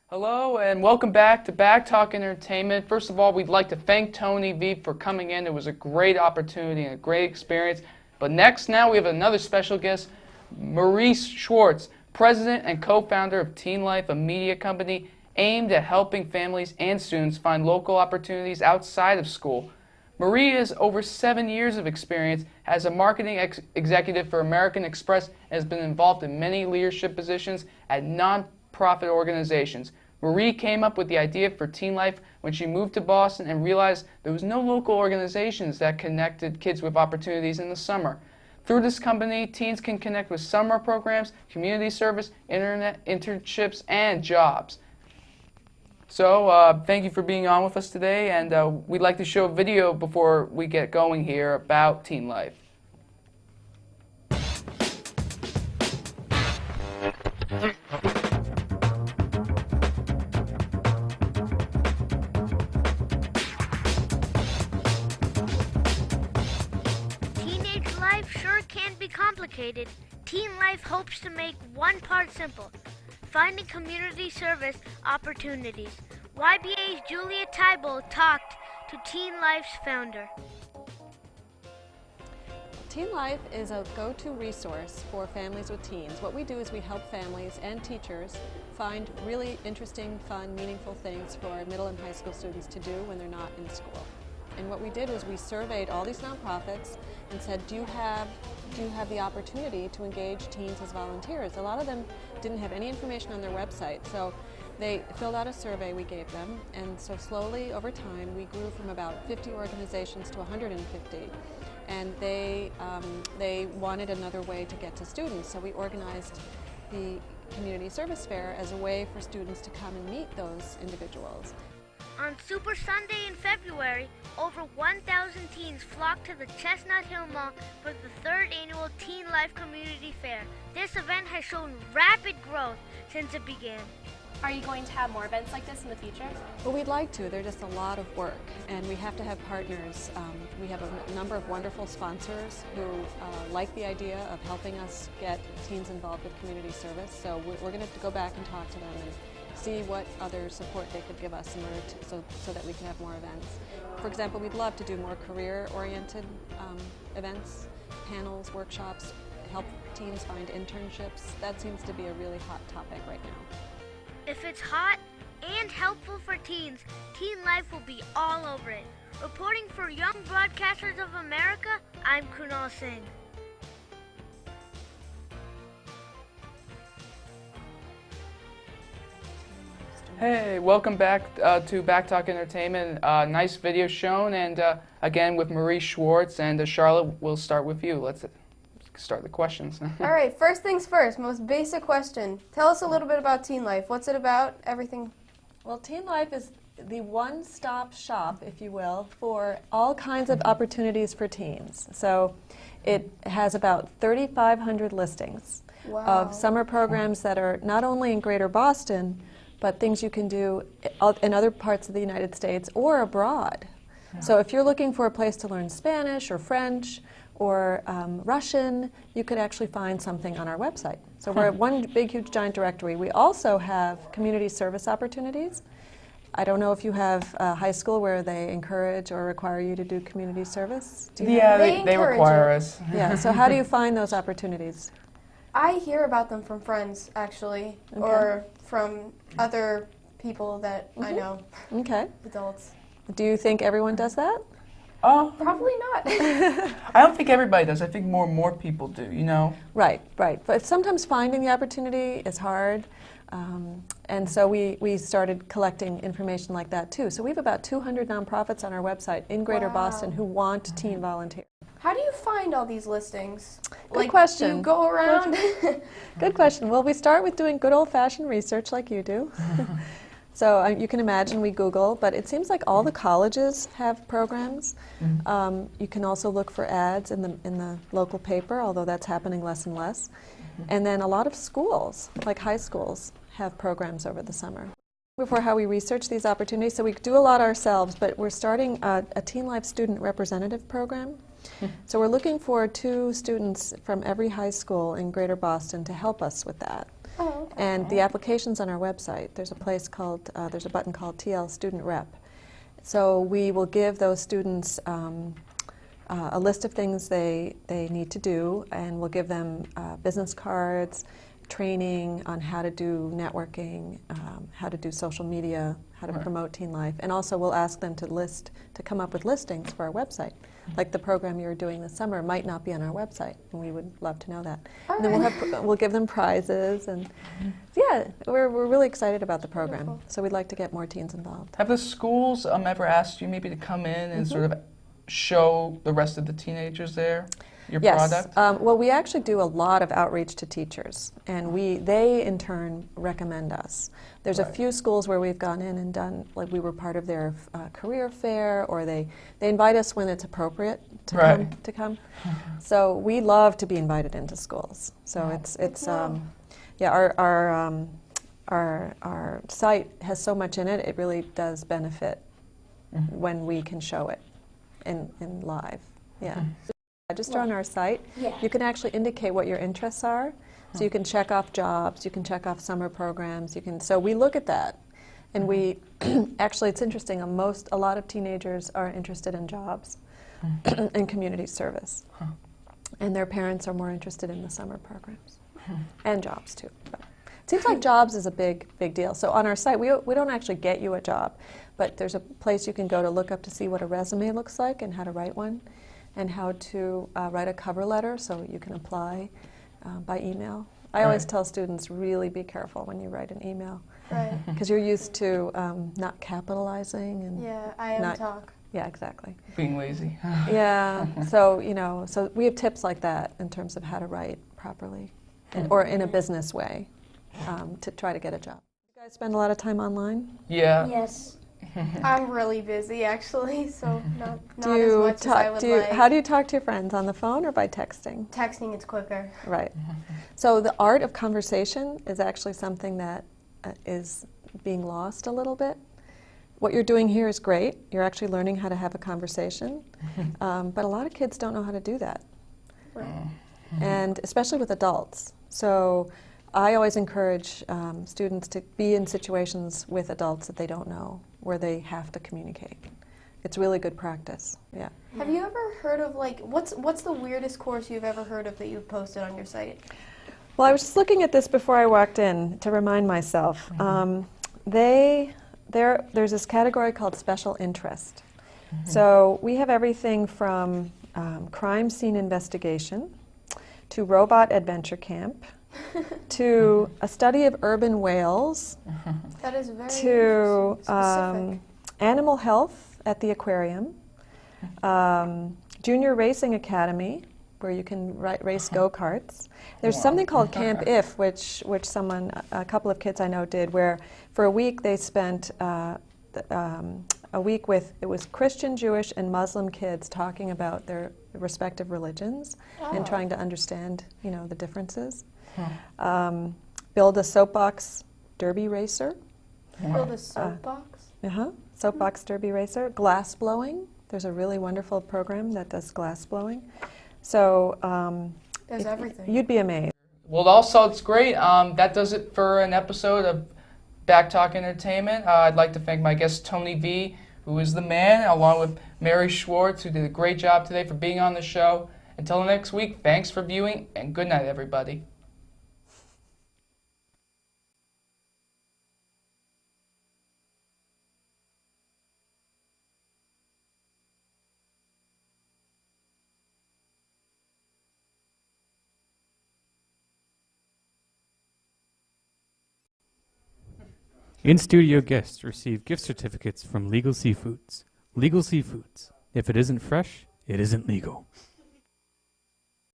Hello and welcome back to Back Talk Entertainment. First of all, we'd like to thank Tony V for coming in. It was a great opportunity and a great experience. But now we have another special guest, Marie Schwartz, president and co-founder of Teen Life, a media company aimed at helping families and students find local opportunities outside of school. Marie has over 7 years of experience as a marketing executive for American Express and has been involved in many leadership positions at non-profit organizations. Marie came up with the idea for Teen Life when she moved to Boston and realized there was no local organizations that connected kids with opportunities in the summer. Through this company, teens can connect with summer programs, community service, internet internships, and jobs. So thank you for being on with us today, and we'd like to show a video before we get going here about Teen Life. Teenage life sure can be complicated. Teen Life hopes to make one part simple: finding community service opportunities. YBA's Julia Tybalt talked to Teen Life's founder. Teen Life is a go-to resource for families with teens. What we do is we help families and teachers find really interesting, fun, meaningful things for middle and high school students to do when they're not in school. And what we did was we surveyed all these nonprofits and said, do you have the opportunity to engage teens as volunteers? A lot of them didn't have any information on their website, so they filled out a survey we gave them, and so slowly over time we grew from about 50 organizations to 150, and they wanted another way to get to students, so we organized the Community Service Fair as a way for students to come and meet those individuals. On Super Sunday in February, over 1,000 teens flocked to the Chestnut Hill Mall for the 3rd annual Teen Life Community Fair. This event has shown rapid growth since it began. Are you going to have more events like this in the future? Well, we'd like to. They're just a lot of work, and we have to have partners. We have a number of wonderful sponsors who like the idea of helping us get teens involved with community service, so we're going to go back and talk to them and see what other support they could give us in order to, so that we can have more events. For example, we'd love to do more career-oriented events, panels, workshops, help teens find internships. That seems to be a really hot topic right now. If it's hot and helpful for teens, Teen Life will be all over it. Reporting for Young Broadcasters of America, I'm Kunal Singh. Hey, welcome back to Back Talk Entertainment. Nice video shown, and again with Marie Schwartz, and Charlotte, we'll start with you. Let's start the questions. All right, first things first, most basic question. Tell us a little bit about Teen Life. What's it about? Everything. Well, Teen Life is the one-stop shop, if you will, for all kinds of opportunities for teens. So it has about 3,500 listings of summer programs that are not only in Greater Boston, but things you can do in other parts of the United States or abroad. Yeah. So if you're looking for a place to learn Spanish or French or Russian, you could actually find something on our website. So we're one big, huge, giant directory. We also have community service opportunities. I don't know if you have high school where they encourage or require you to do community service. Yeah, they require us. Yeah, so how do you find those opportunities? I hear about them from friends, actually, or from other people that I know, adults. Do you think everyone does that? Probably not. I don't think everybody does. I think more and more people do, you know? Right. But sometimes finding the opportunity is hard. And so we started collecting information like that too. So we have about 200 nonprofits on our website in Greater Boston who want teen volunteers. How do you find all these listings? Good question. Do you go around? Good question. Well, we start with doing good old-fashioned research like you do. So you can imagine we Google, but it seems like all the colleges have programs. You can also look for ads in the local paper, although that's happening less and less. And then a lot of schools, like high schools, have programs over the summer. Before how we research these opportunities, so we do a lot ourselves, but we're starting a Teen Life Student Representative Program. So we're looking for 2 students from every high school in Greater Boston to help us with that. Oh, okay. And the application's on our website. There's a place called, there's a button called TL Student Rep. So we will give those students a list of things they need to do, and we'll give them business cards, training on how to do networking, how to do social media, how to promote teen life, and also we'll ask them to come up with listings for our website. Like the program you're doing this summer might not be on our website, and we would love to know that. And then we'll give them prizes, and yeah, we're really excited about the program. Wonderful. So we'd like to get more teens involved. Have the schools ever asked you maybe to come in and sort of show the rest of the teenagers there your product? Well, we actually do a lot of outreach to teachers, and they in turn recommend us. There's a few schools where we've gone in and done, like we were part of their career fair, or they invite us when it's appropriate to come. So we love to be invited into schools. So our site has so much in it. It really does benefit when we can show it in live. Yeah. Just on our site, you can actually indicate what your interests are. So you can check off jobs, you can check off summer programs, so we look at that. And we, actually it's interesting, a lot of teenagers are interested in jobs and community service. And their parents are more interested in the summer programs. And jobs too. But it seems like jobs is a big deal. So on our site, we don't actually get you a job, but there's a place you can go to look up to see what a resume looks like and how to write one, and how to write a cover letter so you can apply by email. I always tell students, really be careful when you write an email. Because you're used to not capitalizing and I am talk. Yeah, exactly. Being lazy. Yeah, so so we have tips like that in terms of how to write properly, or in a business way, to try to get a job. You guys spend a lot of time online? Yeah. Yes. I'm really busy, actually, so not as much as I would like. How do you talk to your friends, on the phone or by texting? Texting is quicker. Right. So the art of conversation is actually something that is being lost a little bit. What you're doing here is great. You're actually learning how to have a conversation, but a lot of kids don't know how to do that. Right. And especially with adults. So I always encourage students to be in situations with adults that they don't know, where they have to communicate. It's really good practice. Yeah. Have you ever heard of, like, what's the weirdest course you've ever heard of that you've posted on your site? Well, I was just looking at this before I walked in to remind myself. There's this category called special interest. So we have everything from crime scene investigation to robot adventure camp to a study of urban whales, that is very to specific. animal health at the aquarium, junior racing academy, where you can race go-karts. There's something called Camp If, which a couple of kids I know did, where for a week they spent a week with, it was Christian, Jewish, and Muslim kids talking about their respective religions and trying to understand, the differences. Build a soapbox derby racer. Build a soapbox? Soapbox derby racer. Glass blowing. There's a really wonderful program that does glass blowing. So there's everything. You'd be amazed. Well, also it's great. That does it for an episode of Back Talk Entertainment. I'd like to thank my guest Tony V, who is the man, along with Mary Schwartz, who did a great job today for being on the show. Until next week, thanks for viewing, and good night, everybody. In-studio guests receive gift certificates from Legal Seafoods. Legal Seafoods. If it isn't fresh, it isn't legal.